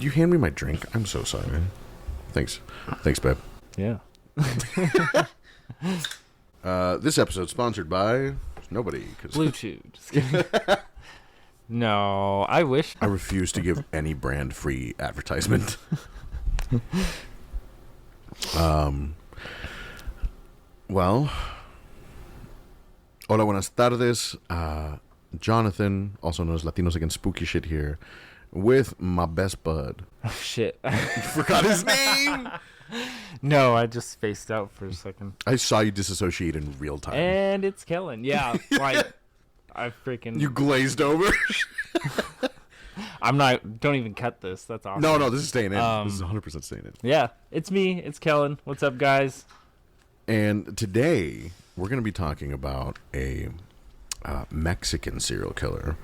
Could you hand me my drink? I'm so sorry. Thanks, babe. Yeah. This episode sponsored by nobody. Blue Chew. Just kidding. No, I wish. I refuse to give any brand free advertisement. Well, hola, buenas tardes. Jonathan, also known as Latinos Against Spooky Shit here, with my best bud. Oh, shit. Forgot his name. No, I just spaced out for a second. I saw you disassociate in real time. And it's Kellen. Yeah, like, I freaking... You glazed over. I'm not... Don't even cut this. That's awesome. No, this is staying in. This is 100% staying in. Yeah, it's me. It's Kellen. What's up, guys? And today, we're going to be talking about a Mexican serial killer.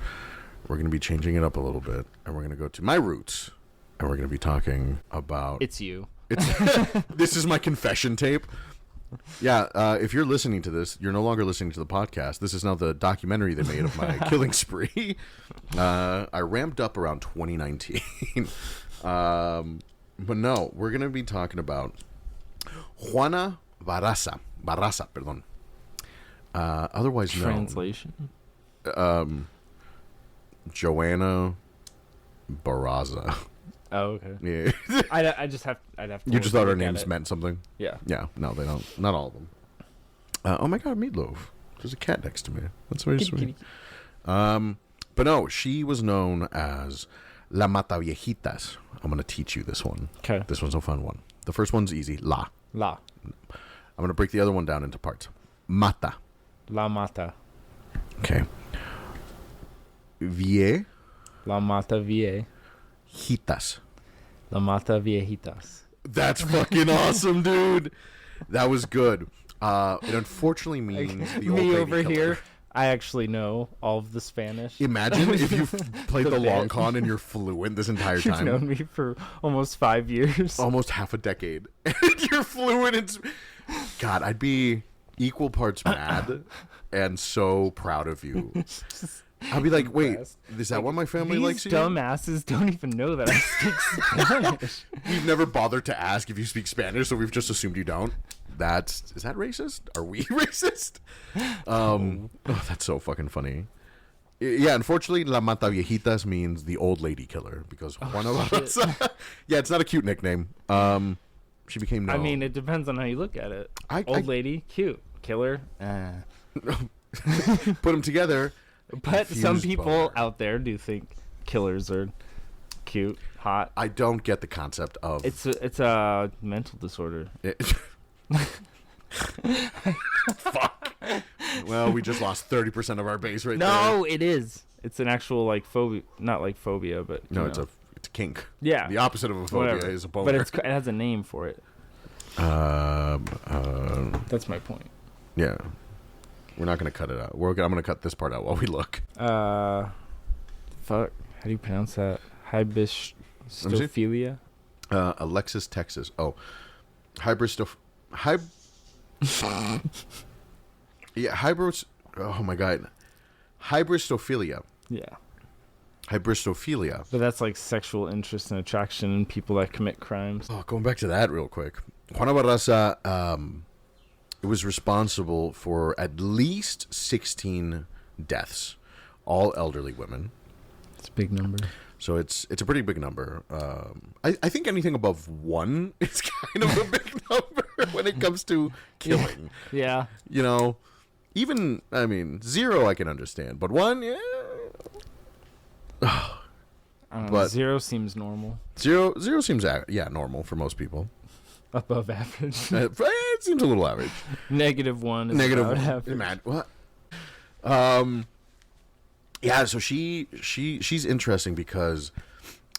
We're going to be changing it up a little bit, and we're going to go to my roots, and we're going to be talking about... It's you. This is my confession tape. Yeah, if you're listening to this, you're no longer listening to the podcast. This is now the documentary they made of my killing spree. I ramped up around 2019. But no, we're going to be talking about Juana Barraza, perdón. Otherwise known... Translation? Joanna Barraza. Oh, okay. Yeah. I'd have to. You just thought our names meant something? Yeah. Yeah. No, they don't. Not all of them. Oh my God, Meatloaf. There's a cat next to me. That's very sweet. But no, she was known as La Mataviejitas. I'm gonna teach you this one. Okay. This one's a fun one. The first one's easy. La. La. I'm gonna break the other one down into parts. Mata. La Mata. Okay. Vie. La Mataviejitas. La Mataviejitas. That's fucking awesome, dude. That was good. It unfortunately means the old me lady over killer. here. I actually know all of the Spanish. Imagine if you played the long bit. con and you're fluent this entire You've time. known me for almost 5 years. Almost half a decade. And you're fluent in... God, I'd be equal parts mad and so proud of you. I'd be like, wait, is that why my family likes you? These dumbasses don't even know that I speak Spanish. We've never bothered to ask if you speak Spanish, so we've just assumed you don't. Is that racist? Are we racist? Oh, that's so fucking funny. Yeah, unfortunately, La Mataviejitas means the old lady killer because Juana Barraza. Yeah, it's not a cute nickname. She became known. I mean, it depends on how you look at it. Old lady, cute. Killer, Put them together. But some people out there do think killers are cute, hot. I don't get the concept of... It's a mental disorder. Fuck. Well, we just lost 30% of our base right there. No, it is. It's an actual, like, phobia. Not like phobia, but... No, it's a kink. Yeah. The opposite of a phobia Whatever. is a boner. But it has a name for it. That's my point. Yeah. We're not going to cut it out. I'm going to cut this part out while we look. Fuck. How do you pronounce that? Hybristophilia? Alexis, Texas. Oh. Oh, my God. Hybristophilia. Yeah. Hybristophilia. But that's like sexual interest and attraction in people that commit crimes. Oh, going back to that real quick. Juana Barraza, it was responsible for at least 16 deaths, all elderly women. It's a big number. So it's a pretty big number. I think anything above 1 is kind of a big number when it comes to killing. Yeah. You know, even, 0 I can understand, but 1, yeah. I don't know, But 0 seems normal. 0 seems, normal for most people. Above average. It seems a little average. -1 is Negative about 1. average. Mad. What? Yeah, so she's interesting because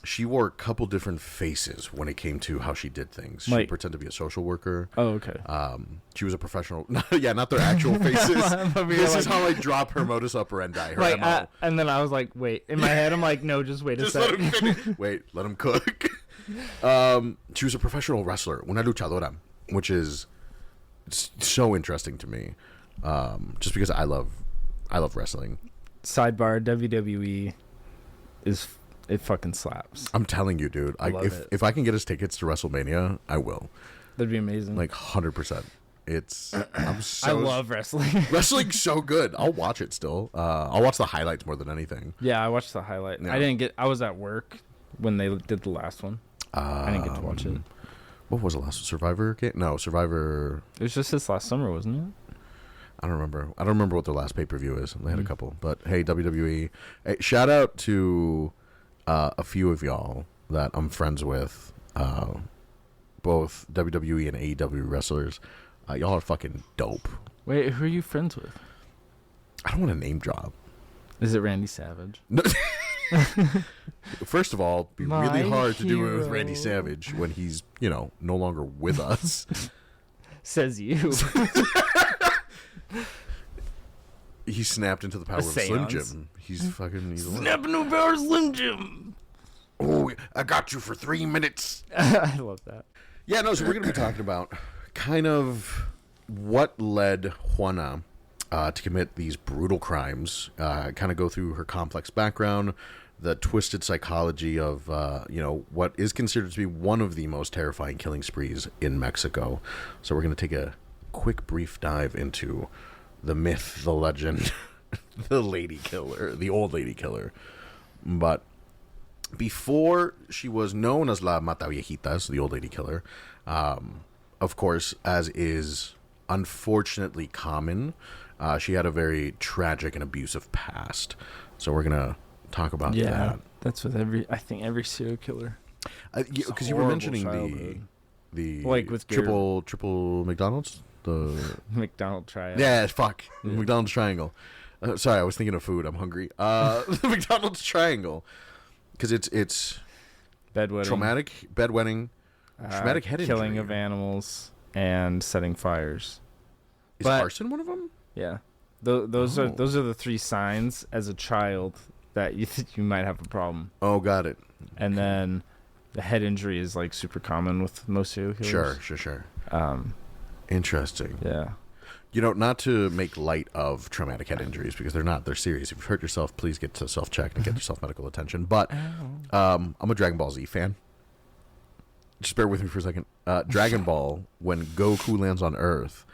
she wore a couple different faces when it came to how she did things. She pretended to be a social worker. Oh, okay. She was a professional. Yeah, not their actual faces. This is how I drop her modus operandi. Her MO. And then I was like, wait. In my head, I'm like, no, just wait a Let him second. finish. Wait, let him cook. She was a professional wrestler, una luchadora, which is so interesting to me. Just because I love wrestling. Sidebar: WWE is It fucking slaps. I'm telling you, dude. I love it. If I can get us tickets to WrestleMania, I will. That'd be amazing. Like 100%. I love wrestling. Wrestling's so good. I'll watch it still. I'll watch the highlights more than anything. Yeah, I watched the highlight. Yeah. I was at work when they did the last one. I didn't get to watch it. What was the last one? Survivor? No, Survivor. It was just this last summer, wasn't it? I don't remember what their last pay-per-view is. They had a couple. But hey, WWE. Hey, shout out to a few of y'all that I'm friends with. Both WWE and AEW wrestlers. Y'all are fucking dope. Wait, who are you friends with? I don't want to name drop. Is it Randy Savage? No. First of all, it'd be really hard to do it with Randy hero. Savage when he's, no longer with us. Says you. He snapped into the power of Slim Jim. He's Snapping to the power of Slim Jim. Oh, I got you for 3 minutes. I love that. Yeah, no, so we're going to be talking about kind of what led Juana to commit these brutal crimes, kind of go through her complex background, the twisted psychology of, what is considered to be one of the most terrifying killing sprees in Mexico. So we're going to take a quick, brief dive into the myth, the legend, the lady killer, the old lady killer. But before she was known as La Mataviejitas, the old lady killer, of course, as is unfortunately common, she had a very tragic and abusive past. So we're going to talk about that. That's with every serial killer. Because you were mentioning the like with triple McDonald's? The McDonald triangle. Yeah, fuck. The McDonald's triangle. Sorry, I was thinking of food. I'm hungry. The McDonald's triangle. Because it's bedwetting, traumatic bedwetting, traumatic head injury, killing of animals, and setting fires. Is arson one of them? Yeah, those are the 3 signs as a child that you might have a problem. Oh, got it. And then the head injury is like super common with most serial killers. Sure. Interesting. Yeah. Not to make light of traumatic head injuries because they're serious. If you've hurt yourself, please get to self-check and get yourself medical attention. But I'm a Dragon Ball Z fan. Just bear with me for a second. Dragon Ball, when Goku lands on Earth,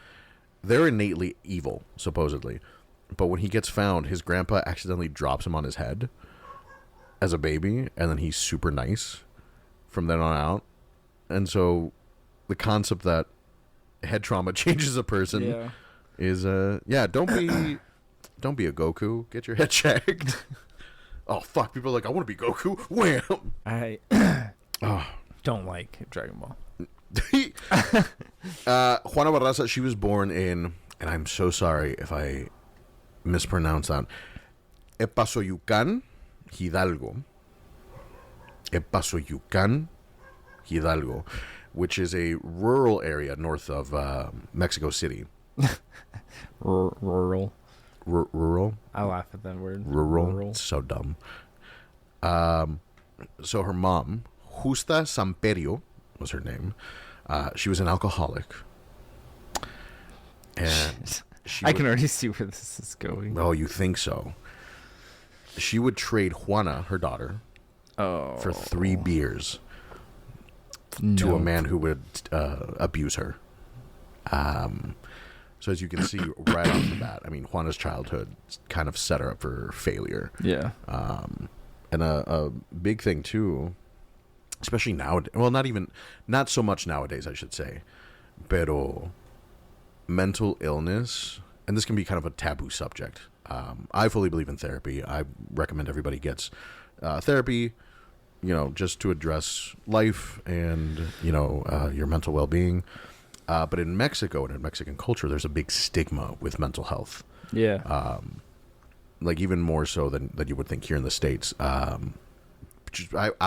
they're innately evil, supposedly. But when he gets found, his grandpa accidentally drops him on his head as a baby, and then he's super nice from then on out. And so the concept that head trauma changes a person is don't be a Goku. Get your head checked. Oh fuck, people are like, I want to be Goku. Wham. I don't like Dragon Ball. Juana Barraza, she was born in, and I'm so sorry if I mispronounce that, Epazoyucan, Hidalgo. Epazoyucan, Hidalgo, which is a rural area north of Mexico City. Rural. Rural? I laugh at that word. Rural. It's so dumb. So her mom, Justa Samperio, was her name. She was an alcoholic. And I can already see where this is going. Oh, you think so? She would trade Juana, her daughter, for 3 beers to a man who would abuse her. So as you can see right off the bat, I mean, Juana's childhood kind of set her up for failure. Yeah. And a big thing too, especially nowadays. Well, not so much nowadays, I should say. Pero mental illness, and this can be kind of a taboo subject. I fully believe in therapy. I recommend everybody gets therapy, just to address life and, your mental well-being. But in Mexico and in Mexican culture, there's a big stigma with mental health. Yeah. Like even more so than you would think here in the States. I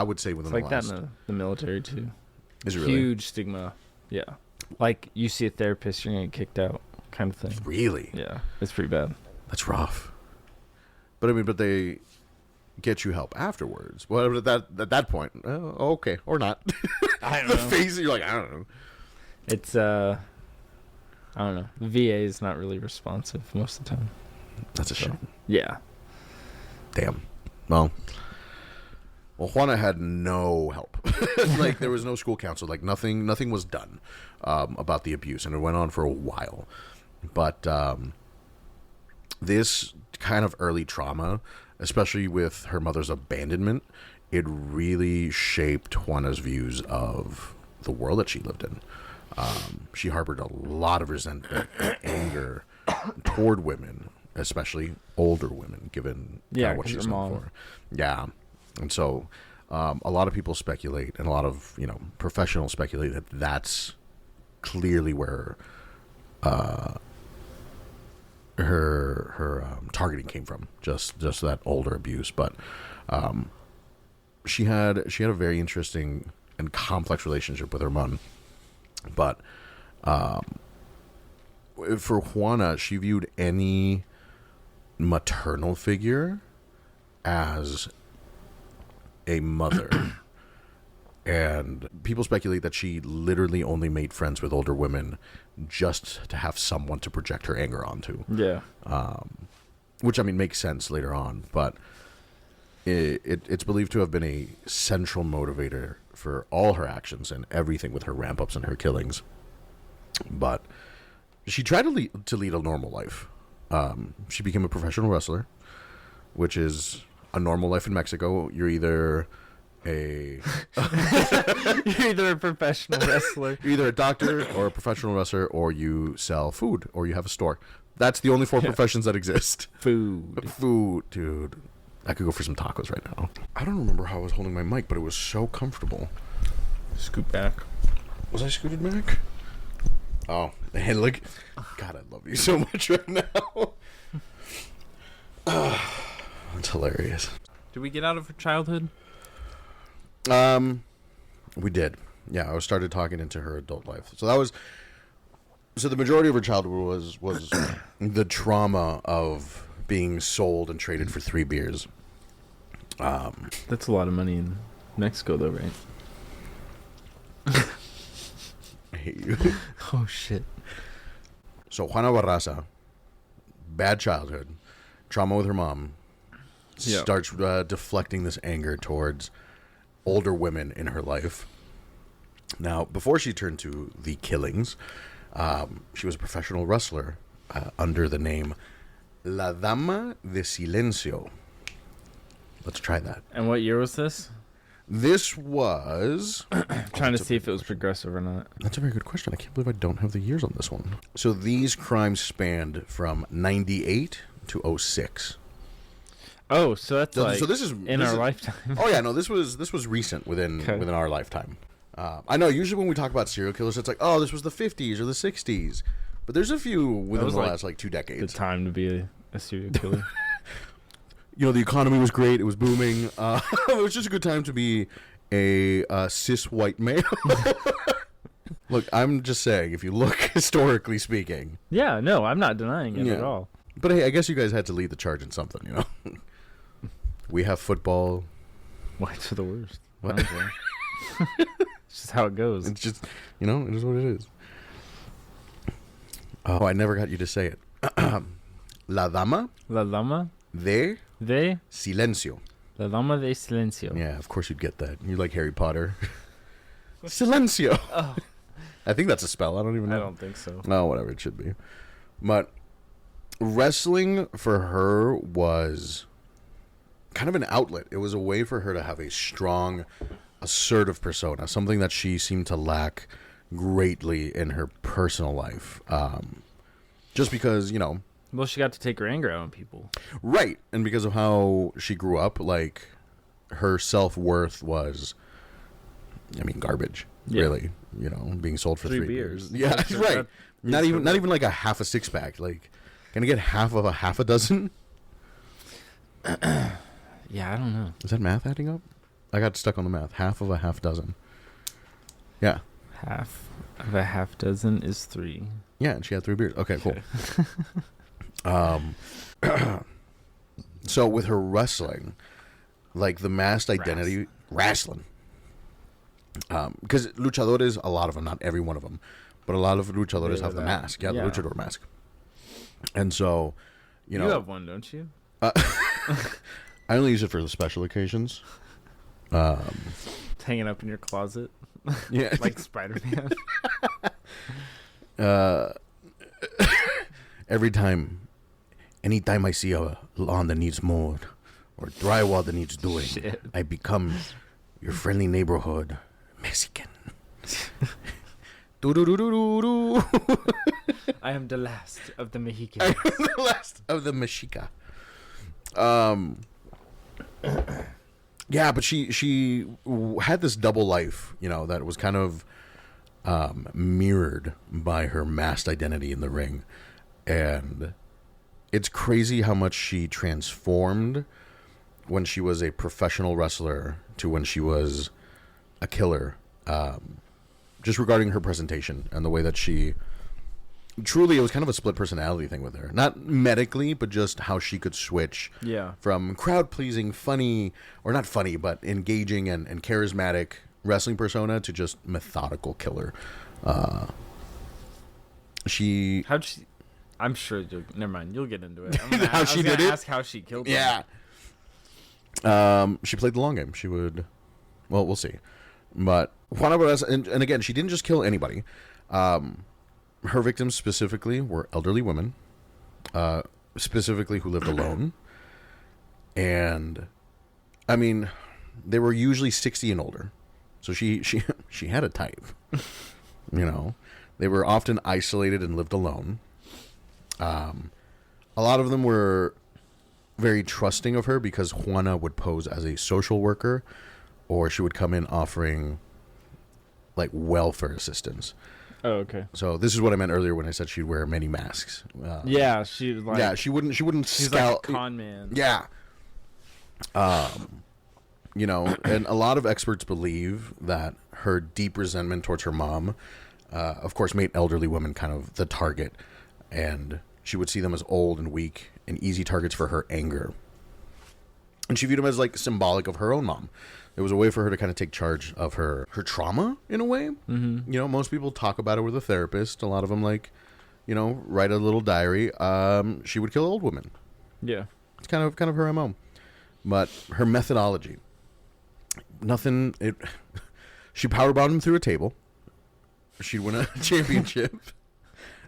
would say within it's like the last... that in the military, too. Is it really? Huge stigma. Yeah. Like, you see a therapist, you're going to get kicked out kind of thing. Really? Yeah. It's pretty bad. That's rough. But they get you help afterwards. Well, at that point, okay, or not. I don't know. The face, you're like, I don't know. It's, I don't know. The VA is not really responsive most of the time. That's a shame. Yeah. Damn. Well, Well, Juana had no help. Like, there was no school counselor. Like, nothing was done about the abuse, and it went on for a while. But this kind of early trauma, especially with her mother's abandonment, it really shaped Juana's views of the world that she lived in. She harbored a lot of resentment and anger toward women, especially older women, given what she's known for. Yeah. And so a lot of people speculate, and a lot of professionals speculate, that that's clearly where her targeting came from, just that older abuse. But she had a very interesting and complex relationship with her mom. But for Juana, she viewed any maternal figure as a mother. And people speculate that she literally only made friends with older women just to have someone to project her anger onto. Yeah. Which, I mean, makes sense later on. But it's believed to have been a central motivator for all her actions and everything with her ramp-ups and her killings. But she tried to lead a normal life. She became a professional wrestler, which is a normal life in Mexico. You're either a professional wrestler. You're either a doctor or a professional wrestler, or you sell food, or you have a store. That's the only four professions that exist. Food, dude. I could go for some tacos right now. I don't remember how I was holding my mic, but it was so comfortable. Scoot back. Was I scooted back? Oh, and look. God, I love you so much right now. That's hilarious. Did we get out of her childhood? We did. Yeah, I started talking into her adult life. So the majority of her childhood was the trauma of being sold and traded for 3 beers. That's a lot of money in Mexico, though, right? I hate you. Oh, shit. So Juana Barraza, bad childhood, trauma with her mom, starts deflecting this anger towards older women in her life. Now, before she turned to the killings, she was a professional wrestler under the name La Dama de Silencio. Let's try that. And what year was this? This was... trying to see if it was progressive or not. That's a very good question. I can't believe I don't have the years on this one. So these crimes spanned from 98 to 06. Oh, so that's so this is in our lifetime. Oh yeah, no, this was recent within our lifetime. I know usually when we talk about serial killers, it's like, oh, this was the 50s or the 60s, but there's a few within the last 2 decades. The time to be a serial killer. The economy was great; it was booming. It was just a good time to be a cis white male. Look, I'm just saying, if you look historically speaking. Yeah, no, I'm not denying it at all. But hey, I guess you guys had to lead the charge in something, We have football. Whites are the worst. What? It's just how it goes. It's just, it is what it is. Oh, I never got you to say it. La Dama de Silencio. La Dama de Silencio. Yeah, of course you'd get that. You like Harry Potter. Silencio. Oh. I think that's a spell. I don't even know. I don't think so. No, whatever. It should be. But wrestling for her was kind of an outlet. It was a way for her to have a strong, assertive persona, something that she seemed to lack greatly in her personal life. Just because, Well, she got to take her anger out on people. Right. And because of how she grew up, her self-worth was, garbage, really. Being sold for 3 beers. Yeah, that's right. Not even like a half a six-pack. Can I get half of a half a dozen? Yeah, I don't know. Is that math adding up? I got stuck on the math. Half of a half dozen. Yeah. Half of a half dozen is 3. Yeah, and she had 3 beers. Okay, cool. So with her wrestling, the masked identity, wrestling. Because luchadores, a lot of them, not every one of them, but a lot of luchadores have the mask. Yeah, the luchador mask. And so, You have one, don't you? I only use it for the special occasions. It's hanging up in your closet. Yeah. Like Spider-Man. Anytime I see a lawn that needs mowed or drywall that needs doing, Shit. I become your friendly neighborhood Mexican. Do-do-do-do-do-do. I am the last of the Mexicans. I am the last of the Mexica. Yeah, but she had this double life, that was kind of mirrored by her masked identity in the ring. And it's crazy how much she transformed when she was a professional wrestler to when she was a killer. Just regarding her presentation and the way that she... Truly, it was kind of a split personality thing with her. Not medically, but just how she could switch from crowd-pleasing, funny, or not funny, but engaging and charismatic wrestling persona to just methodical killer. How'd she... I'm sure you'll... Never mind, you'll get into it. How she did it? Ask how she killed him. Yeah. She played the long game. She would... Well, we'll see. But Juana Barraza... And again, she didn't just kill anybody. Her victims specifically were elderly women, specifically who lived alone. And, I mean, they were usually 60 and older. So she had a type. They were often isolated and lived alone. A lot of them were very trusting of her because Juana would pose as a social worker, or she would come in offering, like, welfare assistance. Oh, okay. So this is what I meant earlier when I said she'd wear many masks. She like... Yeah, she wouldn't She's scout... like a con man. Yeah. And a lot of experts believe that her deep resentment towards her mom, of course, made elderly women kind of the target. And she would see them as old and weak and easy targets for her anger. And she viewed them as, like, symbolic of her own mom. It was a way for her to kind of take charge of her trauma, in a way. Mm-hmm. Most people talk about it with a therapist. A lot of them, like, write a little diary. She would kill old women. Yeah. It's kind of her MO. But her methodology, she powerbombed them through a table. She'd win a championship.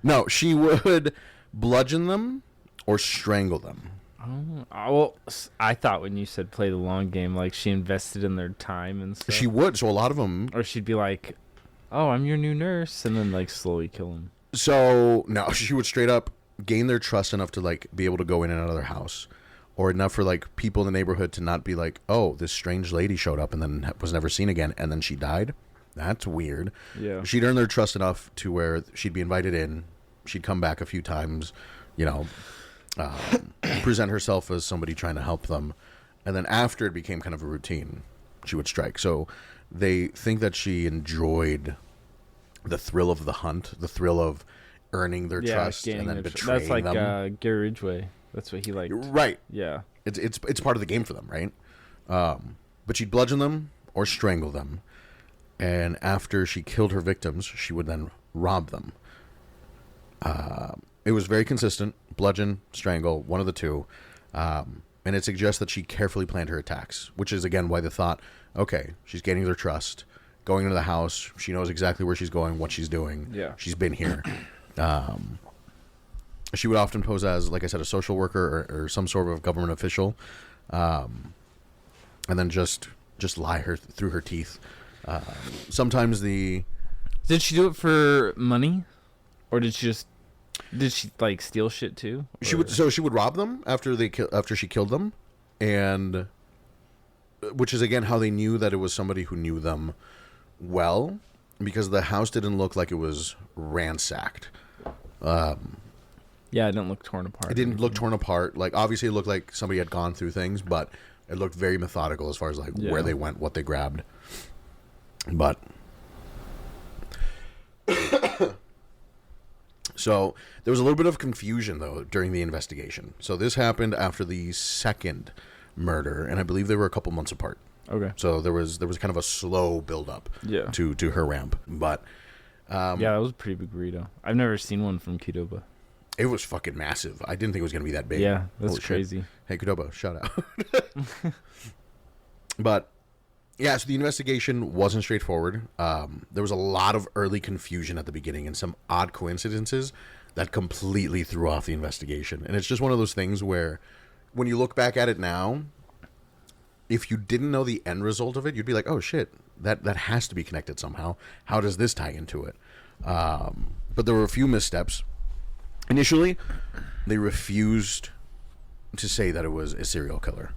No, she would bludgeon them or strangle them. Oh, well, I thought when you said play the long game, like she invested in their time and stuff. She would. So a lot of them... Or she'd be like, oh, I'm your new nurse, and then, like, slowly kill them. So, no, she would straight up gain their trust enough to, like, be able to go in and out of their house. Or enough for, like, people in the neighborhood to not be like, oh, this strange lady showed up and then was never seen again, and then she died. That's weird. Yeah. She'd earn their trust enough to where she'd be invited in. She'd come back a few times, present herself as somebody trying to help them. And then after it became kind of a routine, she would strike. So they think that she enjoyed the thrill of the hunt, the thrill of earning their trust and then betraying them. That's like Gary Ridgway. That's what he liked. Right. Yeah. It's part of the game for them, right? But she'd bludgeon them or strangle them. And after she killed her victims, she would then rob them. It was very consistent. Bludgeon, strangle, one of the two. And it suggests that she carefully planned her attacks, which is, again, why the thought, okay, she's gaining their trust, going into the house, she knows exactly where she's going, what she's doing. Yeah. She's been here. She would often pose as, like I said, a social worker or some sort of government official, and then just lie her through her teeth. Sometimes Did she do it for money? Or did she like steal shit too? Or? She would rob them after she killed them, and which is again how they knew that it was somebody who knew them well, because the house didn't look like it was ransacked. Yeah, it didn't look torn apart. It didn't look torn apart. Like, obviously it looked like somebody had gone through things, but it looked very methodical as far as like where they went, what they grabbed. But so there was a little bit of confusion though during the investigation. So this happened after the second murder, and I believe they were a couple months apart. Okay. So there was kind of a slow build up to her ramp. But yeah, that was a pretty big burrito. I've never seen one from Qdoba. It was fucking massive. I didn't think it was going to be that big. Yeah, that's Holy crazy. Shit. Hey, Qdoba, shout out. But Yeah, so the investigation wasn't straightforward. There was a lot of early confusion at the beginning and some odd coincidences that completely threw off the investigation. And it's just one of those things where when you look back at it now, if you didn't know the end result of it, you'd be like, oh shit, that has to be connected somehow. How does this tie into it? But there were a few missteps. Initially, they refused to say that it was a serial killer.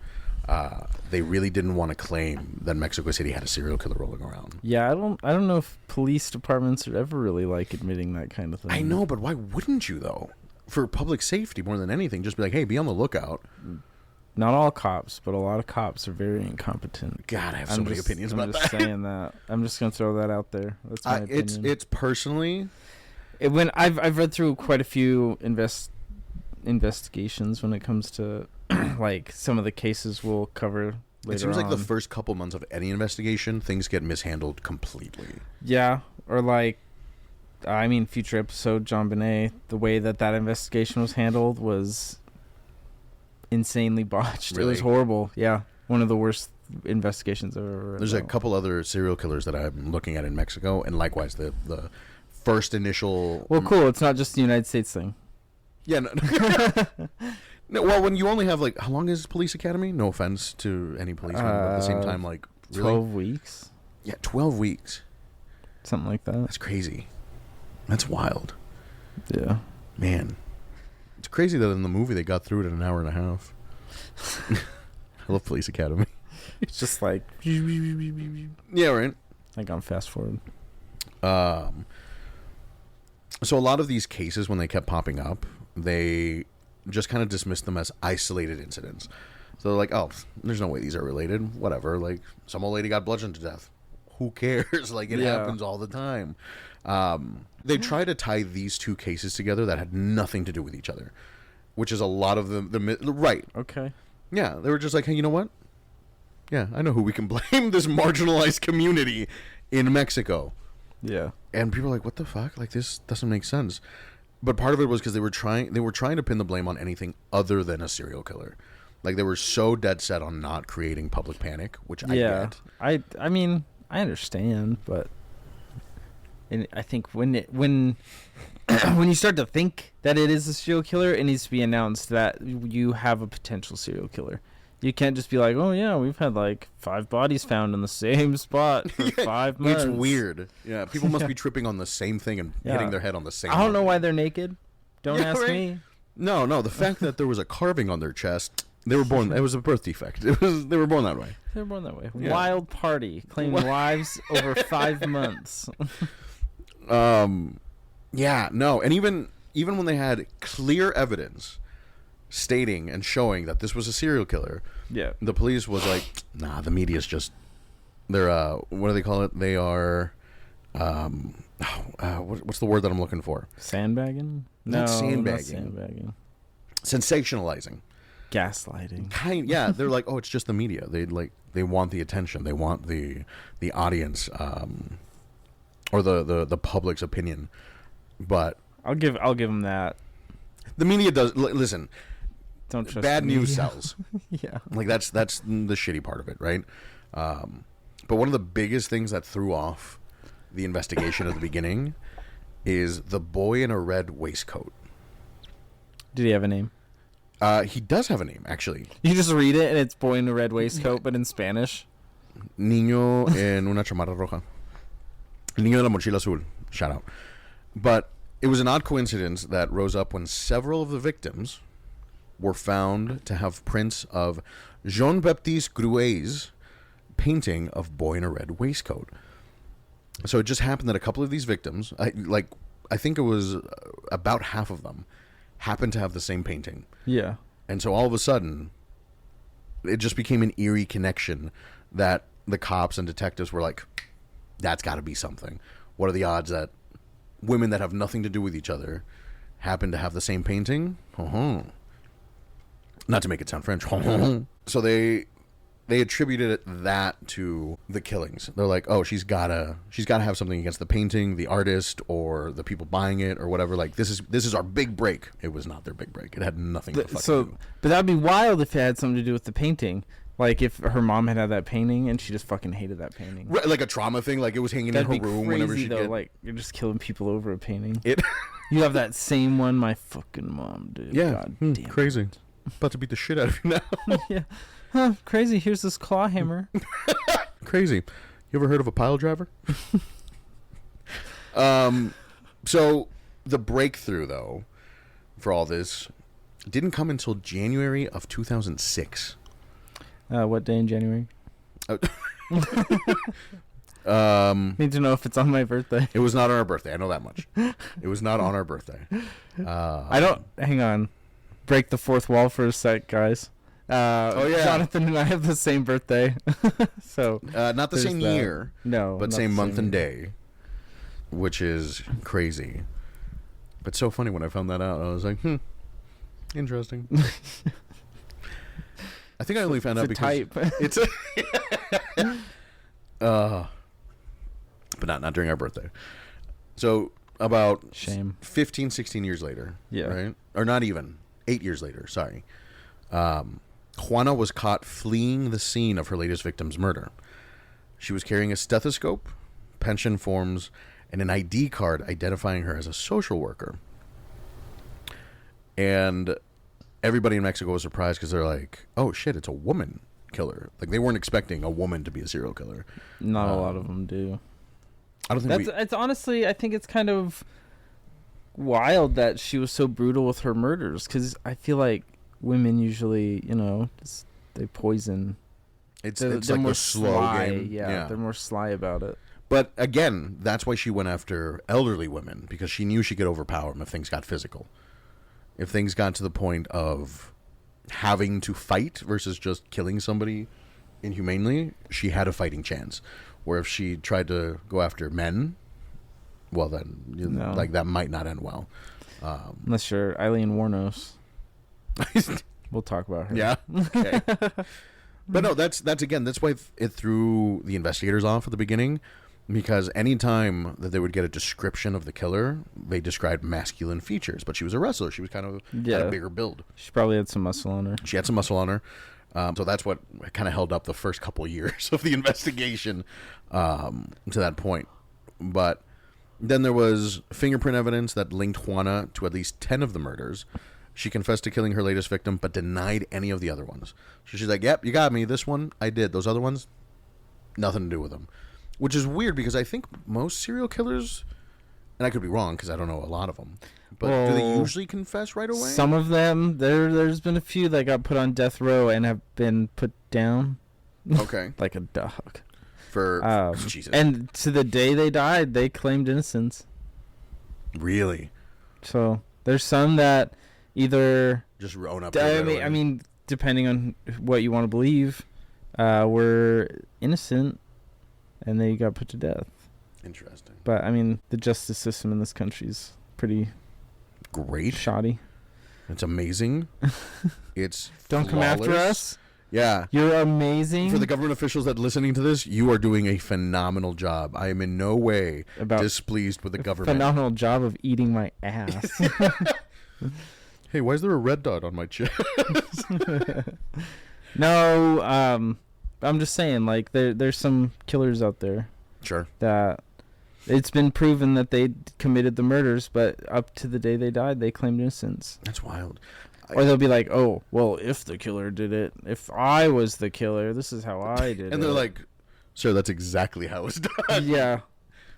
They really didn't want to claim that Mexico City had a serial killer rolling around. Yeah, I don't know if police departments are ever really like admitting that kind of thing. I know, but why wouldn't you though? For public safety more than anything, just be like, hey, be on the lookout. Not all cops, but a lot of cops are very incompetent. God, I have so many opinions about that. I'm just saying that. I'm just gonna throw that out there. That's my opinion. It's personally. When I've read through quite a few investigations when it comes to like some of the cases we'll cover later. It seems like on. the first couple months of any investigation, things get mishandled completely. Yeah, or like, I mean, future episode John Bonet, the way that investigation was handled was insanely botched. Really? It was horrible. Yeah, one of the worst investigations I've ever read. There's a couple other serial killers that I'm looking at in Mexico, and likewise the first initial. Well, cool. It's not just the United States thing. Yeah. No. No, well, when you only have like, how long is police academy? No offense to any policeman, but at the same time, like, really? 12 weeks. Yeah, 12 weeks. Something like that. That's crazy. That's wild. Yeah. Man, it's crazy that in the movie they got through it in an hour and a half. I love Police Academy. It's just like, Yeah, right. like on fast forward. So a lot of these cases, when they kept popping up, they just kind of dismissed them as isolated incidents. So they're like, oh, there's no way these are related. Whatever. Like, some old lady got bludgeoned to death. Who cares? Like, it happens all the time. They try to tie these two cases together that had nothing to do with each other, which is a lot of the right. Okay. Yeah, they were just like, hey, you know what? Yeah, I know who we can blame. This marginalized community in Mexico. Yeah. And people are like, what the fuck? Like, this doesn't make sense. But part of it was because they were trying to pin the blame on anything other than a serial killer. Like, they were so dead set on not creating public panic, which I get. I mean, I understand, but I think when when you start to think that it is a serial killer, it needs to be announced that you have a potential serial killer. You can't just be like, oh, yeah, we've had like 5 bodies found in the same spot for 5 months. It's weird. Yeah, people must be tripping on the same thing and hitting their head on the same I don't know why they're naked. Don't ask me. No, the fact that there was a carving on their chest, they were born, it was a birth defect. They were born that way. They were born that way. Yeah. Wild party, claiming lives over 5 months. Yeah, no, and even when they had clear evidence stating and showing that this was a serial killer, Yeah. the police was like, nah, the media's just, they're what do they call it? They are what's the word that I'm looking for? Sandbagging? Not sandbagging. Not sandbagging. Sensationalizing. Gaslighting. Yeah, they're like, oh, it's just the media. They want the attention. They want the audience, or the public's opinion. But I'll give them that. the media does listen. Don't trust Bad the news media. sells. Yeah. Like that's the shitty part of it, right? But one of the biggest things that threw off the investigation at the beginning is the boy in a red waistcoat. Did he have a name? He does have a name, actually. You just read it and it's boy in a red waistcoat, but in Spanish. Niño en una chamarra roja. El niño de la mochila azul. Shout out. But it was an odd coincidence that rose up when several of the victims were found to have prints of Jean-Baptiste Grouet's painting of Boy in a Red Waistcoat. So it just happened that a couple of these victims, I think it was about half of them, happened to have the same painting. Yeah. And so all of a sudden, it just became an eerie connection that the cops and detectives were like, that's got to be something. What are the odds that women that have nothing to do with each other happen to have the same painting? Not to make it sound French. So they attributed that to the killings. They're like, oh, she's gotta have something against the painting, the artist, or the people buying it, or whatever. Like, this is our big break. It was not their big break. It had nothing to fucking do. But that'd be wild if it had something to do with the painting. Like if her mom had that painting and she just fucking hated that painting. Right, like a trauma thing, like it was hanging That'd in her be room crazy, whenever she though. did. Like you're just killing people over a painting. It. You have that same one, my fucking mom, dude. Yeah, God damn crazy. it. About to beat the shit out of you now. Yeah. Huh, crazy. Here's this claw hammer. Crazy. You ever heard of a pile driver? So the breakthrough, though, for all this didn't come until January of 2006. What day in January? Need to know if it's on my birthday. It was not on our birthday. I know that much. It was not on our birthday. I don't. Hang on. Break the fourth wall for a sec, guys. Oh, yeah. Jonathan and I have the same birthday. So not the same that. year. No, but not same the month and year. day, which is crazy. But so funny when I found that out. I was like, interesting. I think I only found out because type. It's a but not during our birthday. So about Shame. 15, 16 years later. Yeah. Right? Or not even. 8 years later, sorry. Juana was caught fleeing the scene of her latest victim's murder. She was carrying a stethoscope, pension forms, and an ID card identifying her as a social worker. And everybody in Mexico was surprised because they're like, oh shit, it's a woman killer. Like they weren't expecting a woman to be a serial killer. Not a lot of them do. I don't think It's honestly, I think it's kind of wild that she was so brutal with her murders, because I feel like women usually, they poison. it's They're like more the slow sly. game. Yeah, they're more sly about it. But again, that's why she went after elderly women, because she knew she could overpower them if things got physical. If things got to the point of having to fight versus just killing somebody inhumanely, she had a fighting chance. Where if she tried to go after men, well then, like that might not end well. Unless you're Eileen Warnos. We'll talk about her. Yeah. Okay. But no, that's why it threw the investigators off at the beginning, because any time that they would get a description of the killer, they described masculine features. But she was a wrestler. She was kind of had a bigger build. She probably had some muscle on her. She had some muscle on her. So that's what kind of held up the first couple of years of the investigation to that point. But then there was fingerprint evidence that linked Juana to at least 10 of the murders. She confessed to killing her latest victim, but denied any of the other ones. So she's like, yep, you got me. This one, I did. Those other ones, nothing to do with them. Which is weird, because I think most serial killers, and I could be wrong because I don't know a lot of them, but do they usually confess right away? Some of them, there's been a few that got put on death row and have been put down. Okay. Like a dog. For Jesus. And to the day they died, they claimed innocence. Really? So there's some that either just own up. I mean, depending on what you want to believe, were innocent and they got put to death. Interesting. But I mean, the justice system in this country is pretty great, shoddy. It's amazing. It's don't come after us. Yeah, you're amazing. For the government officials that listening to this, you are doing a phenomenal job. I am in no way displeased with the government. Phenomenal job of eating my ass. Hey, why is there a red dot on my chest? No, I'm just saying, like there's some killers out there. Sure. That it's been proven that they committed the murders, but up to the day they died, they claimed innocence. That's wild. Or they'll be like, oh, well, if the killer did it, if I was the killer, this is how I did it. And they're like, sir, that's exactly how it's done. Yeah.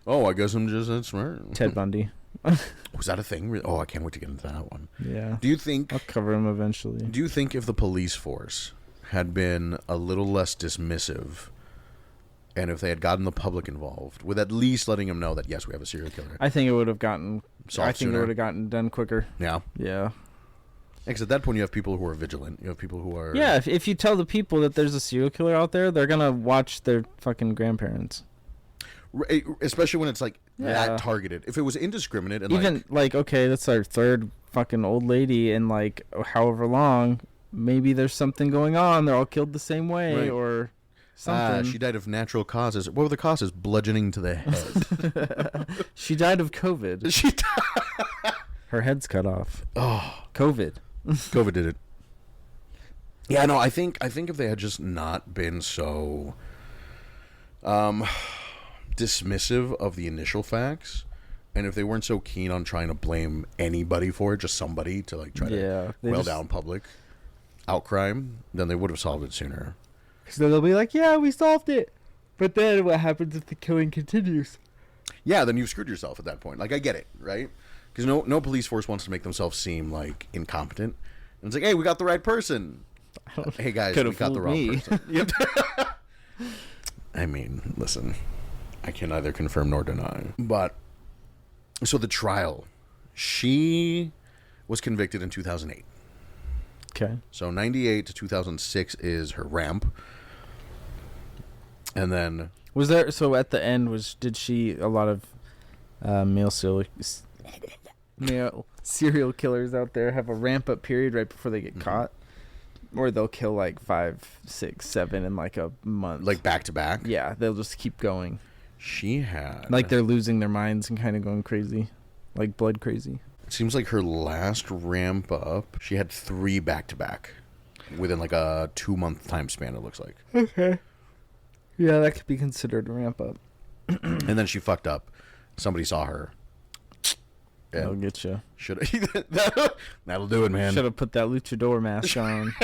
Oh, I guess I'm just that smart. Ted Bundy. Was that a thing? Oh, I can't wait to get into that one. Yeah. Do you think... I'll cover him eventually. Do you think if the police force had been a little less dismissive, and if they had gotten the public involved, with at least letting them know that, yes, we have a serial killer? I think it would have gotten... Solved it would have gotten done quicker. Yeah. Yeah. Because at that point, you have people who are vigilant. You have people who are... Yeah, if you tell the people that there's a serial killer out there, they're going to watch their fucking grandparents. Especially when it's like that targeted. If it was indiscriminate and even okay, that's our third fucking old lady in like however long, maybe there's something going on. They're all killed the same way or something. She died of natural causes. What were the causes? Bludgeoning to the head. She died of COVID. She died. Her head's cut off. Oh, COVID. COVID did it. Yeah, no, I think if they had just not been so dismissive of the initial facts, and if they weren't so keen on trying to blame anybody for it, just somebody to like try to quell down public outcry, then they would have solved it sooner. So they'll be like, yeah, we solved it. But then what happens if the killing continues? Yeah, then you've screwed yourself at that point. Like, I get it, right? Because no police force wants to make themselves seem like incompetent. And it's like, hey, we got the right person. Hey guys, we got the wrong person. Yep. I mean, listen, I can neither confirm nor deny. But so the trial, she was convicted in 2008. Okay. So 98 to 2006 is her ramp, and then was there? So at the end, did she a lot of male serial killers out there have a ramp up period right before they get caught? Or they'll kill like 5, 6, 7 in like a month. Like back to back? Yeah, they'll just keep going. She had... Like they're losing their minds and kind of going crazy. Like blood crazy. It seems like her last ramp up, she had 3 back to back. Within like a 2-month time span, it looks like. Okay. Yeah, that could be considered a ramp up. And then she fucked up. Somebody saw her. That'll get you. That'll do it, man. Should have put that luchador mask on.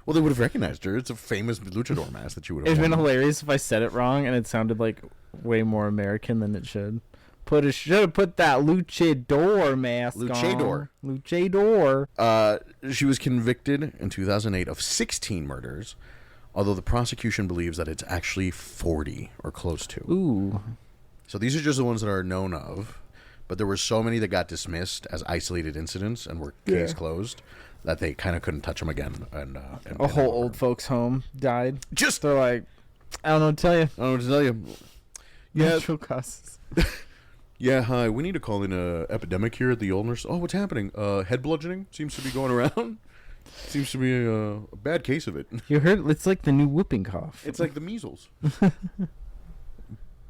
Well, they would have recognized her. It's a famous luchador mask that you would have. It'd been hilarious if I said it wrong and it sounded like way more American than it should. Should have put that luchador mask on. Luchador. She was convicted in 2008 of 16 murders, although the prosecution believes that it's actually 40 or close to. Ooh. So these are just the ones that are known of. But there were so many that got dismissed as isolated incidents and were case closed that they kind of couldn't touch them again. And a whole old folks' home died. Just they're like, I don't know what to tell you. I don't know what to tell you. Yeah, natural causes. Yeah, hi. We need to call in a epidemic here at the old nurse. Oh, what's happening? Head bludgeoning seems to be going around. Seems to be a bad case of it. You heard? It's like the new whooping cough. It's like the measles,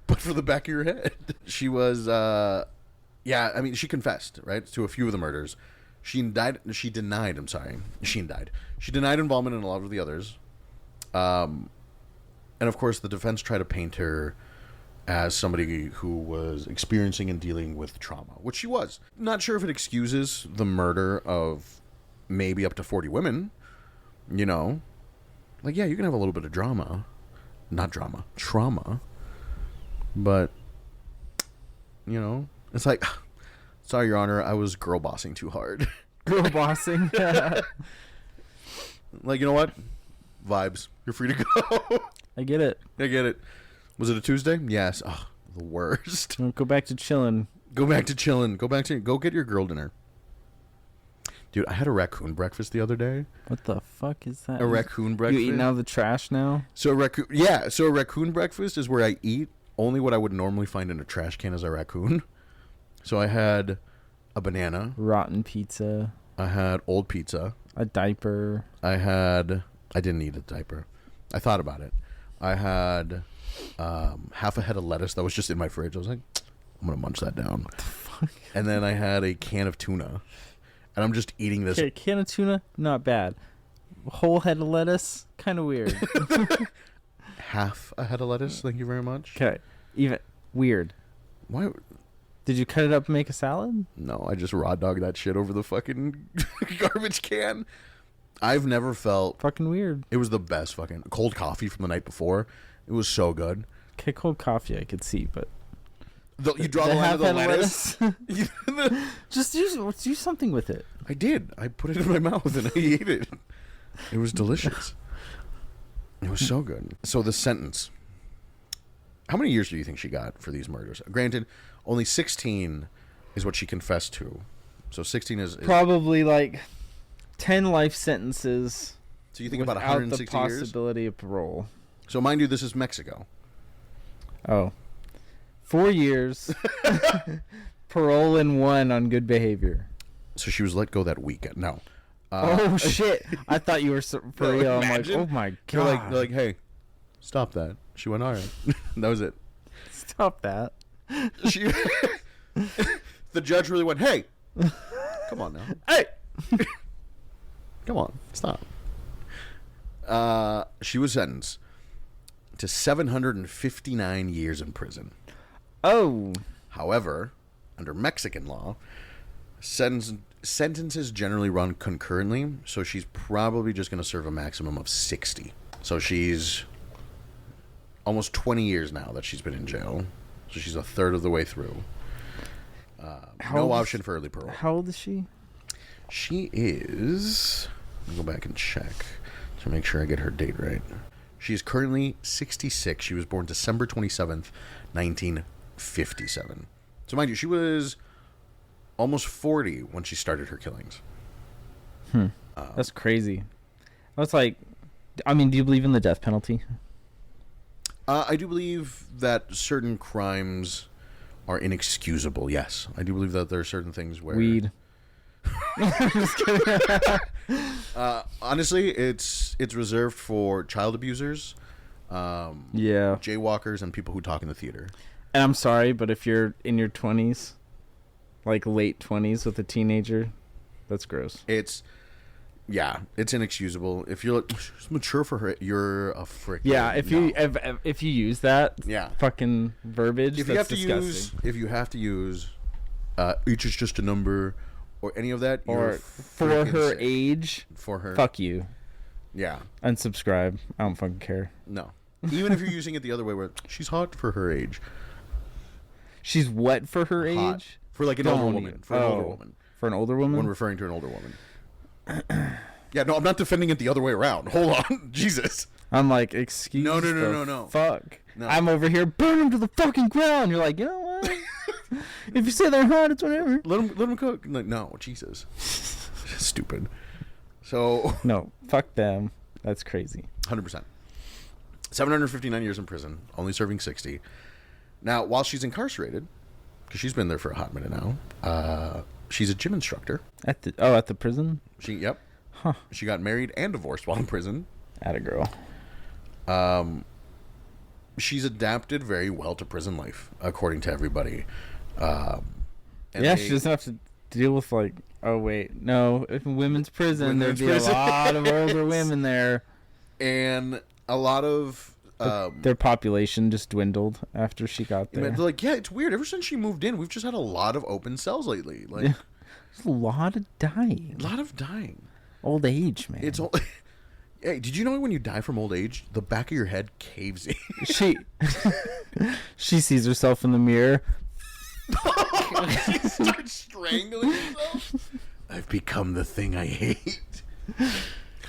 but for the back of your head. She was. Yeah, I mean, she confessed, right, to a few of the murders. She denied involvement in a lot of the others. And, of course, the defense tried to paint her as somebody who was experiencing and dealing with trauma, which she was. Not sure if it excuses the murder of maybe up to 40 women, you know. Like, yeah, you can have a little bit of trauma. But, you know... It's like, sorry, Your Honor, I was girl bossing too hard. Girl bossing? Like, you know what? Vibes. You're free to go. I get it. Was it a Tuesday? Yes. Oh, the worst. Go back to chilling. Go get your girl dinner. Dude, I had a raccoon breakfast the other day. What the fuck is that? A raccoon breakfast? You eating out of the trash now? So a raccoon breakfast is where I eat only what I would normally find in a trash can as a raccoon. So I had a banana. Rotten pizza. I had old pizza. A diaper. I didn't eat a diaper. I thought about it. I had half a head of lettuce that was just in my fridge. I was like, I'm going to munch that down. What the fuck? And then I had a can of tuna. And I'm just eating this. Okay, can of tuna, not bad. Whole head of lettuce, kind of weird. Half a head of lettuce, thank you very much. Okay, even weird. Why... Did you cut it up and make a salad? No, I just raw dogged that shit over the fucking garbage can. I've never felt... Fucking weird. It was the best fucking... Cold coffee from the night before. It was so good. Okay, cold coffee I could see, but... You draw the line of the lettuce? Just do something with it. I did. I put it in my mouth and I ate it. It was delicious. It was so good. So the sentence. How many years do you think she got for these murders? Granted... Only 16 is what she confessed to. So 16 is... Probably like 10 life sentences. So you think about 160 the years? Possibility of parole. So mind you, this is Mexico. Oh. 4 years. Parole and 1 on good behavior. So she was let go that weekend. No. Oh, shit. I thought you were for real. I'm like, oh my God. They're like, hey, stop that. She went, all right. That was it. Stop that. The judge really went, hey, come on now. Hey. Come on, stop. She was sentenced to 759 years in prison. Oh. However, under Mexican law, sentences generally run concurrently, so she's probably just going to serve a maximum of 60. So she's almost 20 years now that she's been in jail. So she's a third of the way through. No option for early parole. How old is she? She is... Let me go back and check to make sure I get her date right. She is currently 66. She was born December 27th, 1957. So mind you, she was almost 40 when she started her killings. That's crazy. I was like, I mean, do you believe in the death penalty? I do believe that certain crimes are inexcusable, yes. I do believe that there are certain things where... Weed. I'm just kidding. Honestly, it's reserved for child abusers, Yeah. jaywalkers, and people who talk in the theater. And I'm sorry, but if you're in your 20s, like late 20s with a teenager, that's gross. It's inexcusable. If you're mature for her, you're a frick. Yeah, if you use that fucking verbiage, if that's you have to use each is just a number or any of that, or for her age, for her, fuck you. Yeah. Unsubscribe. I don't fucking care. No. Even if you're using it the other way, where she's hot for her age. She's what for her Hot. age? For like an older woman. For an older woman. For an older woman? When referring to an older woman. Yeah, no, I'm not defending it the other way around. Hold on. Jesus. I'm like, excuse me. No. Fuck. No. I'm over here, burn them to the fucking ground. You're like, you know what? If you say they're hot, it's whatever. Let them cook. Like, no, Jesus. Stupid. So. No, fuck them. That's crazy. 100%. 759 years in prison, only serving 60. Now, while she's incarcerated, because she's been there for a hot minute now, she's a gym instructor. At the prison? Yep. Huh. She got married and divorced while in prison. Atta girl. She's adapted very well to prison life, according to everybody. She doesn't have to deal with like, oh wait, no, if in women's prison, there'd be a lot of older women there. And a lot of... their population just dwindled after she got there. They're like, yeah, it's weird. Ever since she moved in, we've just had a lot of open cells lately. Like, there's a lot of dying. A lot of dying. Old age, man. It's all... Hey, did you know when you die from old age, the back of your head caves in? She sees herself in the mirror. She starts strangling herself. I've become the thing I hate.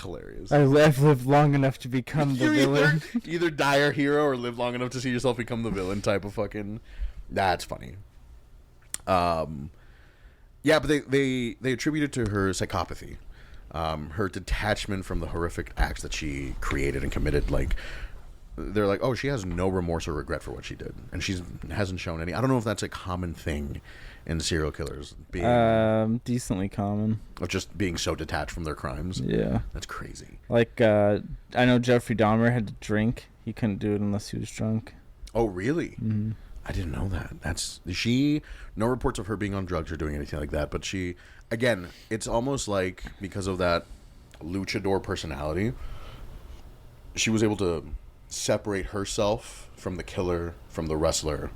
Hilarious. I've lived long enough to become the villain. Either die a hero or live long enough to see yourself become the villain type of fucking... That's funny. Yeah, but they attribute it to her psychopathy. Her detachment from the horrific acts that she created and committed. Like, they're like, oh, she has no remorse or regret for what she did, and she hasn't shown any. I don't know if that's a common thing in serial killers, being decently common, of just being so detached from their crimes. Yeah, that's crazy. Like, I know Jeffrey Dahmer had to drink. He couldn't do it unless he was drunk. Oh, really? Mm-hmm. I didn't know that. No reports of her being on drugs or doing anything like that, but she, again, it's almost like because of that luchador personality, she was able to separate herself from the killer, from the wrestler,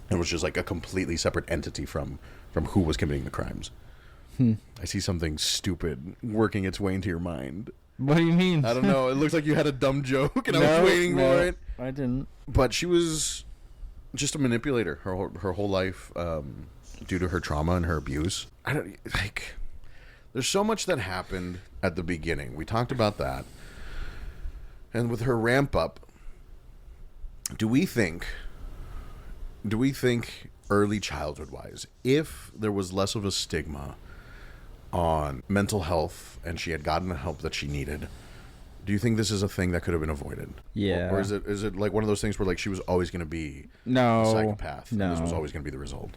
and was just like a completely separate entity from who was committing the crimes. I see something stupid working its way into your mind. What do you mean? I don't know. It looks like you had a dumb joke, and I was waiting for it. I didn't. But she was just a manipulator her whole life, due to her trauma and her abuse. There's so much that happened at the beginning. We talked about that. And with her ramp up, do we think early childhood wise, if there was less of a stigma on mental health and she had gotten the help that she needed, do you think this is a thing that could have been avoided? Yeah. Or is it like one of those things where like she was always going to be a psychopath? No. And this was always going to be the result?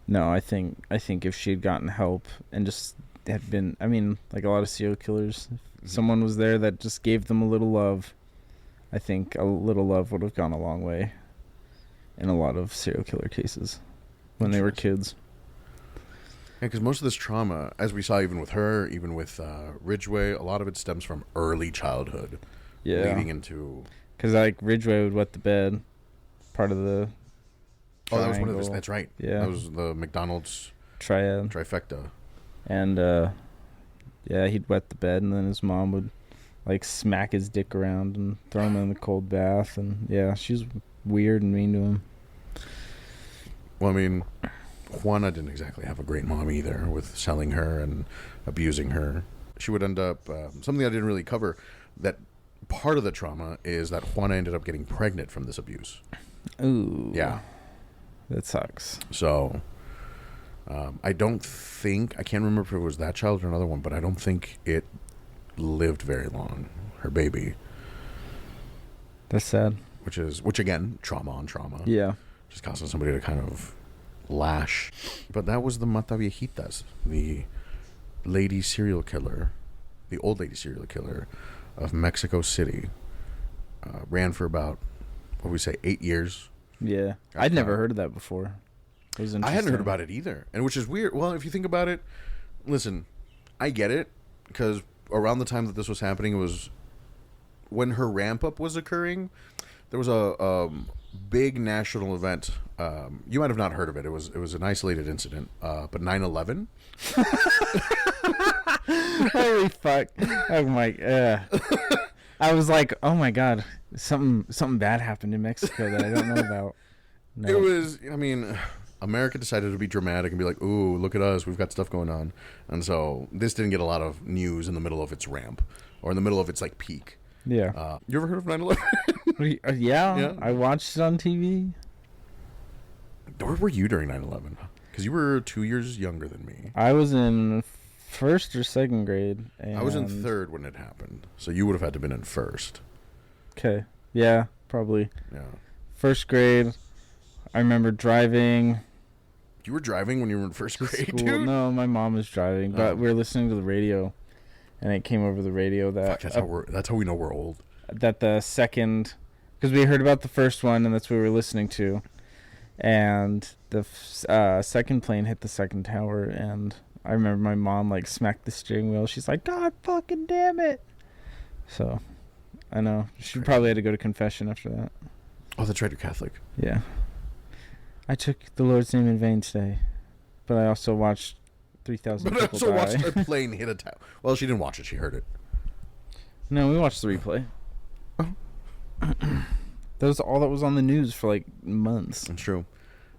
No, I think if she had gotten help and just had been, I mean, like a lot of serial killers, if someone was there that just gave them a little love, I think a little love would have gone a long way in a lot of serial killer cases when they were kids. because most of this trauma, as we saw even with her, even with Ridgway, a lot of it stems from early childhood. Yeah. Leading into... Because, like, Ridgway would wet the bed. Part of the Oh, that was one of those. triangle. That's right. Yeah. That was the McDonald's Triad. trifecta. And, yeah, he'd wet the bed, and then his mom would, like, smack his dick around and throw him in the cold bath. And, yeah, she's weird and mean to him. Well, I mean, Juana didn't exactly have a great mom either, with selling her and abusing her. She would end up... something I didn't really cover, that part of the trauma is that Juana ended up getting pregnant from this abuse. Ooh. Yeah. That sucks. So, I don't think... I can't remember if it was that child or another one, but I don't think it lived very long, her baby. That's sad. Which again, trauma on trauma. Yeah. Just causing somebody to kind of lash. But that was the Mataviejitas, the lady serial killer, the old lady serial killer of Mexico City. Ran for about, what would we say, 8 years. Yeah. I'd never heard of that before. It was I hadn't heard about it either. And which is weird. Well, if you think about it, listen, I get it. Because around the time that this was happening, it was when her ramp up was occurring. There was a big national event. You might have not heard of it. It was an isolated incident. But 9/11. Holy fuck! Oh my! I was like, oh my god, something bad happened in Mexico that I don't know about. No. It was. I mean, America decided to be dramatic and be like, "Ooh, look at us! We've got stuff going on." And so this didn't get a lot of news in the middle of its ramp or in the middle of its like peak. Yeah. You ever heard of 9/11? Yeah, I watched it on TV. Where were you during 9/11? Because you were 2 years younger than me. I was in first or second grade. And I was in third when it happened, so you would have had to have been in first. Okay. Yeah, probably. Yeah. First grade. I remember driving You were driving when you were in first to grade, school. dude? No, my mom was driving, but we were listening to the radio, and it came over the radio that Fuck, that's how we know we're old. that the second, because we heard about the first one, and that's what we were listening to, and the second plane hit the second tower, and I remember my mom like smacked the steering wheel. She's like, "God fucking damn it!" So, I know she probably had to go to confession after that. Oh, that's right, you're Catholic. Yeah. I took the Lord's name in vain today, but I also watched 3,000 But I people also die. watched a plane hit a tower. Well, she didn't watch it; she heard it. No, we watched the replay. Oh. That was all that was on the news for like months. It's true.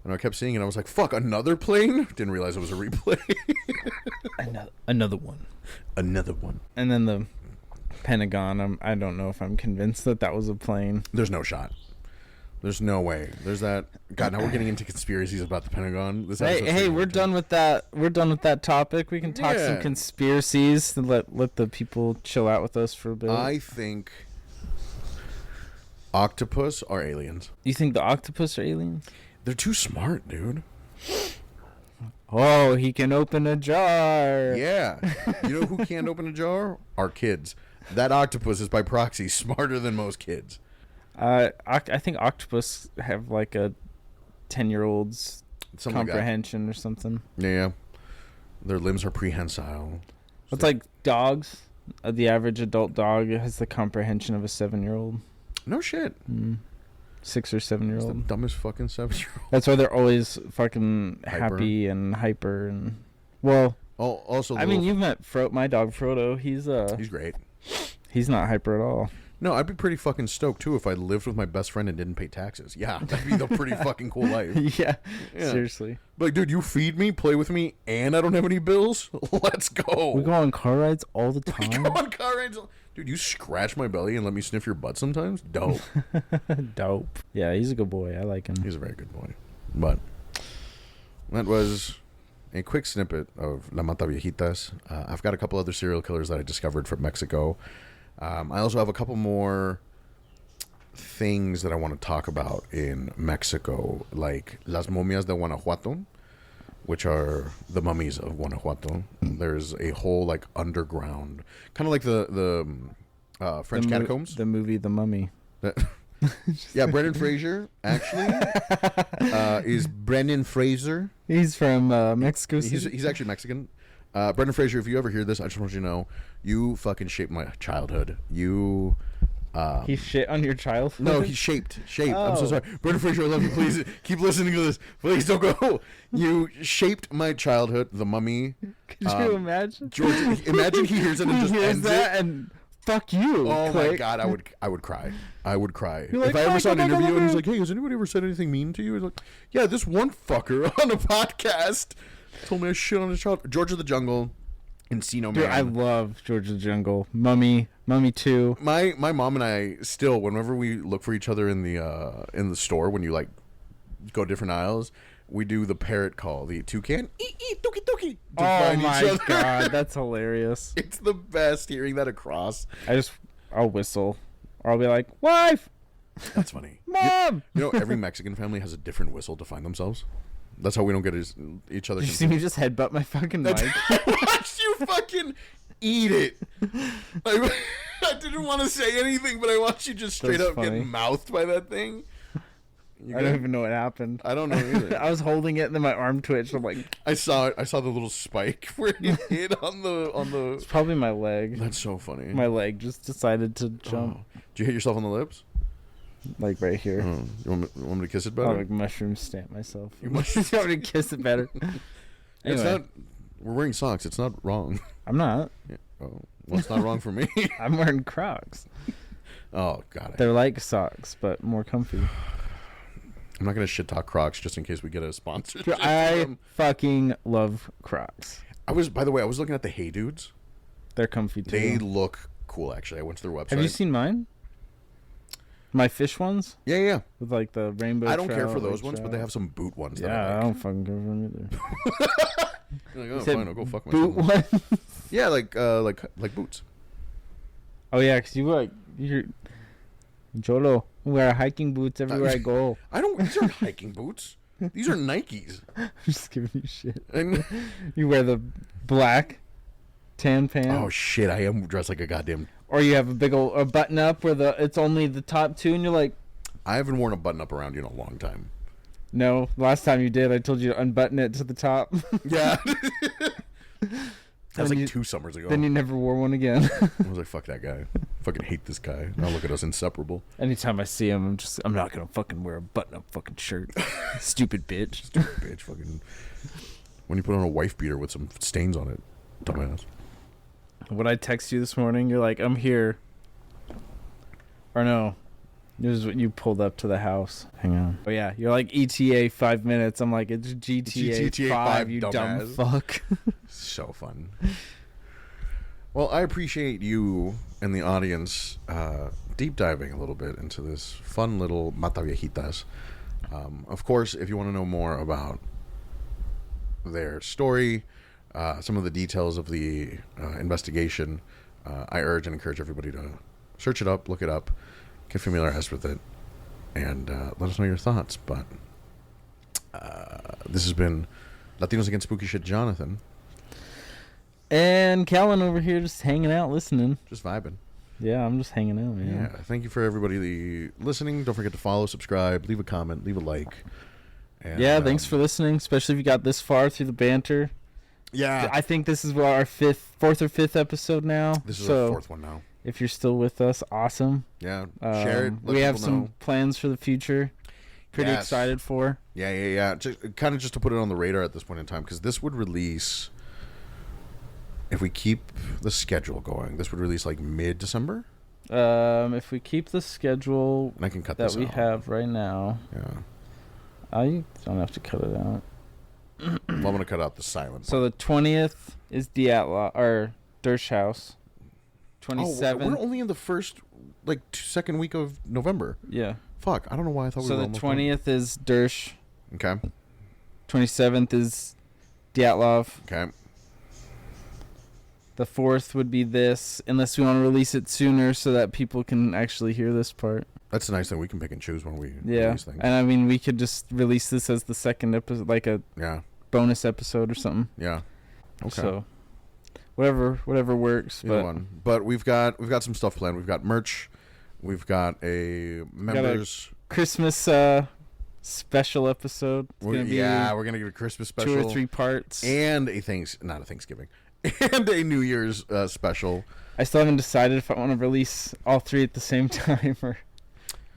And I kept seeing it. I was like, "Fuck, another plane!" Didn't realize it was a replay. Another one. Another one. And then the Pentagon. I don't know if I'm convinced that was a plane. There's no shot. There's no way. There's that. God, now we're getting into conspiracies about the Pentagon. This Hey, we're done with that. We're done with that topic. We can talk some conspiracies and let the people chill out with us for a bit. I think octopus are aliens. You think the octopus are aliens? They're too smart, dude. Oh, he can open a jar. Yeah. You know who can't open a jar? Our kids. That octopus is by proxy smarter than most kids. I think octopus have like a 10-year-old's comprehension or something. Yeah. Their limbs are prehensile. It's like dogs. The average adult dog has the comprehension of a 7-year-old. No shit. 6 or 7-year-old. It's the dumbest fucking 7-year-old. That's why they're always fucking Hyper. happy and hyper and well. Oh, also, I mean, you've met my dog Frodo. He's great. He's not hyper at all. No, I'd be pretty fucking stoked too if I lived with my best friend and didn't pay taxes. Yeah, that'd be the pretty fucking cool life. Yeah, seriously. Like, dude, you feed me, play with me, and I don't have any bills? Let's go. We go on car rides all the time. We go on car rides. Dude, you scratch my belly and let me sniff your butt sometimes? Dope. Dope. Yeah, he's a good boy. I like him. He's a very good boy. But that was a quick snippet of La Mataviejitas. I've got a couple other serial killers that I discovered from Mexico. I also have a couple more things that I want to talk about in Mexico, like Las Momias de Guanajuato, which are the mummies of Guanajuato. There's a whole like underground, kind of like the French catacombs. The movie The Mummy. Yeah, Brendan Fraser actually is Brendan Fraser. He's from Mexico City. He's actually Mexican. Brendan Fraser, if you ever hear this, I just want you to know you fucking shaped my childhood. You. He shit on your childhood? No, he shaped. I'm so Oh. sorry. Brendan Fraser, I love you. Please keep listening to this. Please don't go. You shaped my childhood. The Mummy. Could you imagine? George, imagine he hears it and He just hears ends that it. and fuck you. Oh my click. god, I would cry. I would cry. You're If like, I ever "Fuck, saw an fuck, fuck, interview and he's fuck." like, "Hey, has anybody ever said anything mean to you?" He's like, "Yeah, this one fucker on a podcast told me I shit on his child." George of the Jungle, Encino Dude, Man. I love George of the Jungle. Mummy 2. My mom and I still, whenever we look for each other in the store, when you like go different aisles, we do the parrot call, the toucan, dookie dookie. to Oh find each my other. god, that's hilarious. It's the best hearing that across. I'll whistle. Or I'll be like, wife, That's funny. mom. You know, every Mexican family has a different whistle to find themselves. That's how we don't get each other. Did you see me just headbutt my fucking mic? I watched you fucking eat it. I didn't want to say anything, but I watched you just straight That's up funny. get mouthed by that thing. You I good? don't even know what happened. I don't know either. I was holding it and then my arm twitched. I'm like, I saw it. I saw the little spike where it hit on the. it's probably my leg. That's so funny. My leg just decided to jump. Oh. Did you hit yourself on the lips? Like right here. Oh. You want me to kiss it I'll better? like mushroom stamp myself. You You must- want me to kiss it better? It's Anyway. not. We're wearing socks. It's not wrong. I'm not. Yeah. Oh, well, it's not wrong for me. I'm wearing Crocs. Oh, got it. They're like socks, but more comfy. I'm not gonna shit talk Crocs just in case we get a sponsorship. Dude, from I them. fucking love Crocs. By the way, I was looking at the Hey Dudes. They're comfy too. They look cool, actually. I went to their website. Have you seen mine? My fish ones Yeah. with like the rainbow. I don't care for trout, those like ones, but they trout. have some boot ones. Yeah, that I I like. don't fucking care for them either. You're like, You oh, said fine, I'll go fuck boot myself. one. Yeah, like boots. Oh yeah, cause you're Cholo. I wear hiking boots everywhere I go. I don't. These aren't hiking boots. These are Nikes. I'm just giving you shit. And, You wear the black tan pants. oh shit! I am dressed like a goddamn. Or you have a big old a button up where it's only the top two, and you're like, I haven't worn a button up around you in a long time. no. Last time you did, I told you to unbutton it to the top. Yeah. That was Then like you- 2 summers ago. Then you never wore one again. I was like, fuck that guy. Fucking hate this guy. Now look at us, inseparable. Anytime I see him, I'm not gonna fucking wear a button-up fucking shirt. Stupid bitch. Bitch, fucking. When you put on a wife beater with some stains on it, dumbass. When I text you this morning, you're like, I'm here. Or no. It was when you pulled up to the house. Hang on. Oh yeah, you're like ETA 5 minutes. I'm like, it's GTA, GTA 5, 5, you dumb dumbass. fuck. So fun. Well, I appreciate you and the audience deep diving a little bit into this fun little Mataviejitas. Of course, if you want to know more about their story, some of the details of the investigation, I urge and encourage everybody to search it up, look it up, get familiarized with it, and let us know your thoughts. But this has been Latinos Against Spooky Shit, Jonathan. And Kellen over here just hanging out, listening. Just vibing. Yeah, I'm just hanging out, man. Yeah. Thank you for everybody listening. Don't forget to follow, subscribe, leave a comment, leave a like. And, Yeah, thanks for listening, especially if you got this far through the banter. Yeah. I think this is our fourth or fifth episode now. This is so our 4th one now. if you're still with us, awesome. Yeah. Share it. Let We have people some know. plans for the future. Pretty Yes. excited for. Yeah. Kind of just to put it on the radar at this point in time, because this would release, if we keep the schedule going, this would release like mid-December. If we keep the schedule And I can cut that this we out. have right now, Yeah. I don't have to cut it out. Well, I'm going to cut out the silent. So the 20th is Diatla or Dersh House. Oh, 27th. we're only in the first, second week of November. Yeah. Fuck, I don't know why I thought we So were the almost 20th is Dersh. done. Okay. 27th is Dyatlov. Okay. The 4th would be this, unless we want to release it sooner so that people can actually hear this part. That's the nice thing. We can pick and choose when we Yeah. release things. And I mean, we could just release this as the second episode, like a Yeah. bonus episode or something. Yeah. Okay. So whatever works. Either But one. But we've got some stuff planned. We've got merch. We've got a members. Christmas special episode. It's gonna be we're gonna give a Christmas special, 2 or 3 parts, and not a Thanksgiving, and a New Year's special. I still haven't decided if I want to release all 3 at the same time or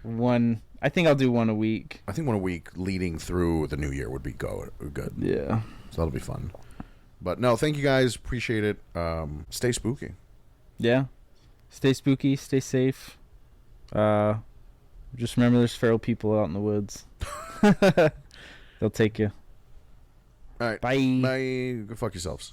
one. I think I'll do one a week. I think 1 a week leading through the New Year would be good. Yeah, so that'll be fun. But no, thank you guys. Appreciate it. Stay spooky. Yeah, stay spooky. Stay safe. Just remember, there's feral people out in the woods. They'll take you. All right. Bye. Bye. Go fuck yourselves.